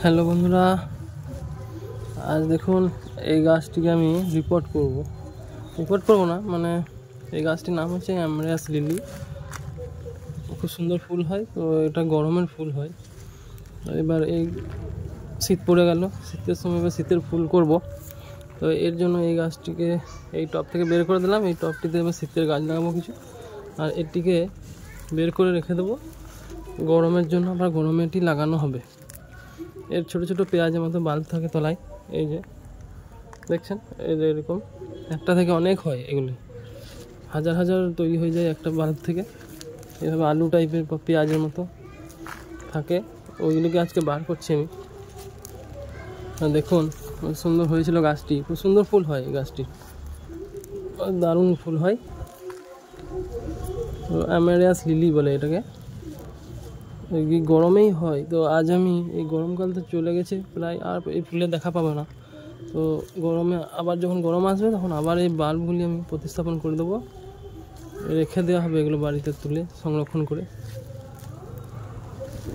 Hello বন্ধুরা, আজ দেখুন এই গাছটিকে আমি রিপোর্ট করব না, মানে এই গাছটির নাম হচ্ছে অ্যামারাস লিলি। খুব সুন্দর ফুল হয়, তো এটা গরমের ফুল হয়। এবার এই শীত পড়ে গেল, শীতের সময় এবার শীতের ফুল করব, তো এর জন্য এই গাছটিকে এই টব থেকে বের করে দিলাম। এই টবটিতে এবার শীতের গাছ লাগাবো কিছু, আর এটিকে বের করে রেখে দেবো গরমের জন্য। আবার গরমে এটি লাগানো হবে। এর ছোট ছোট পেঁয়াজের মতো বাল্ব থাকে তলায়, এই যে দেখছেন, এই যে এরকম একটা থেকে অনেক হয়, এগুলি হাজার হাজার তৈরি হয়ে যায় একটা বাল্ব থেকে। এভাবে আলু টাইপের বা পেঁয়াজের মতো থাকে, ওইগুলোকে আজকে বার করছি আমি। দেখুন খুব সুন্দর হয়েছিল গাছটি, খুব সুন্দর ফুল হয় এই গাছটির, দারুণ ফুল হয়। অ্যামারাস লিলি বলে এটাকে, গরমেই হয়। তো আজ আমি এই গরমকাল তো চলে গেছে প্রায়, আর এই ফুলের দেখা পাবো না। তো গরমে আবার যখন গরম আসবে তখন আবার এই বাল্বগুলি আমি প্রতিস্থাপন করে দেবো, রেখে দেওয়া হবে এগুলো বাড়িতে তুলে সংরক্ষণ করে।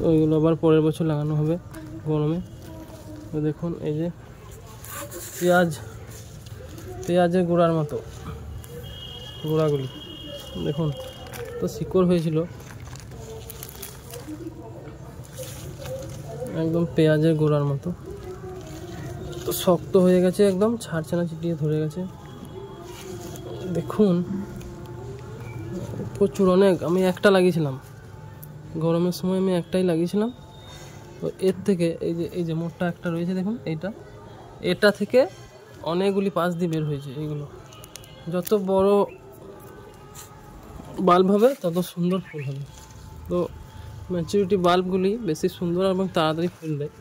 ওইগুলো আবার পরের বছর লাগানো হবে গরমে। তো দেখুন এই যে পেঁয়াজের গোড়ার মতো গোড়াগুলি দেখুন, তো শিকড় হয়েছিল একদম পেঁয়াজের গোড়ার মতো, তো শক্ত হয়ে গেছে, একদম ছাড়ছানা চিটিয়ে ধরে গেছে। দেখুন প্রচুর অনেক, আমি একটা লাগিয়েছিলাম গরমের সময়, আমি একটাই লাগিয়েছিলাম। তো এর থেকে এই যে মোটটা একটা রয়েছে দেখুন, এটা থেকে অনেকগুলি পাশ দিয়ে বের হয়েছে। এইগুলো যত বড় বাল্ব হবে তত সুন্দর ফুল হবে। তো ম্যাচুরিটি বাল্বগুলি বেশি সুন্দর এবং তাড়াতাড়ি ফুল দেয়।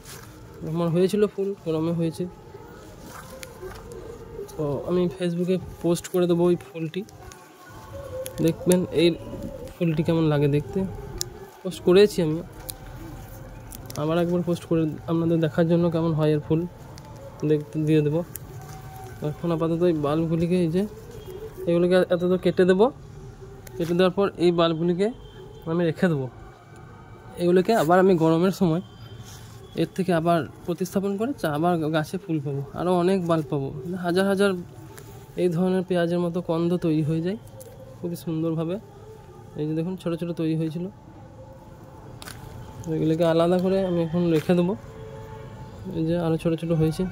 আমার হয়েছিল ফুল, গরমে হয়েছে। তো আমি ফেসবুকে পোস্ট করে দেবো ওই ফুলটি, দেখবেন এই ফুলটি কেমন লাগে দেখতে। পোস্ট করেছি আমি, আবার একবার পোস্ট করে আপনাদের দেখার জন্য কেমন হয় এর ফুল দেখতে দিয়ে দেবো। এখন আপাতত এই বাল্বগুলিকে, এই যে এগুলোকে এত তো কেটে দেবো, কেটে দেওয়ার পর এই বাল্বগুলিকে আমি রেখে দেবো। এগুলোকে আবার আমি গরমের সময় এর থেকে আবার প্রতিস্থাপন করে আবার গাছে ফুল পাবো, আরও অনেক বাল্ব পাবো, হাজার হাজার এই ধরনের পেঁয়াজের মতো কন্দ তৈরি হয়ে যায় খুবই সুন্দরভাবে। এই যে দেখুন ছোটো ছোটো তৈরি হয়েছিল, এগুলোকে আলাদা করে আমি এখন রেখে দেবো। এই যে আরও ছোটো ছোটো হয়েছে।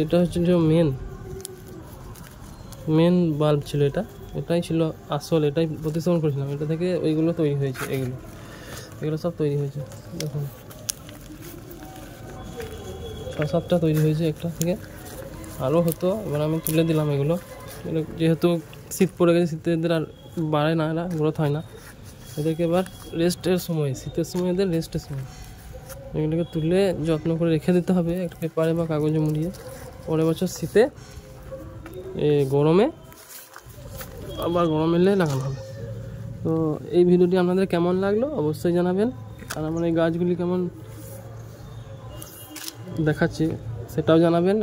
এটা হচ্ছে যে মেন বাল্ব ছিল, এটাই ছিল আসল, এটাই প্রতিস্থাপন করেছিলাম। এটা থেকে ওইগুলো তৈরি হয়েছে, এগুলো সব তৈরি হয়েছে। দেখুন 6-7টা তৈরি হয়েছে একটা থেকে, আরও হতো। এবার আমি তুলে দিলাম এগুলো, যেহেতু শীত পড়ে গেছে, শীতে এদের আর বাড়ে না, এরা গ্রোথ হয় না। এদেরকে এবার রেস্টের সময়, শীতের সময় এদের রেস্টের সময় এগুলোকে তুলে যত্ন করে রেখে দিতে হবে একটা পেপারে বা কাগজে মুড়িয়ে। পরের বছর শীতে গরমে আবার গরম এলে লাগানো হবে। তো এই ভিডিওটি আপনাদের কেমন লাগলো অবশ্যই জানাবেন, আর আমার এই গাছগুলি কেমন দেখাচ্ছি সেটাও জানাবেন।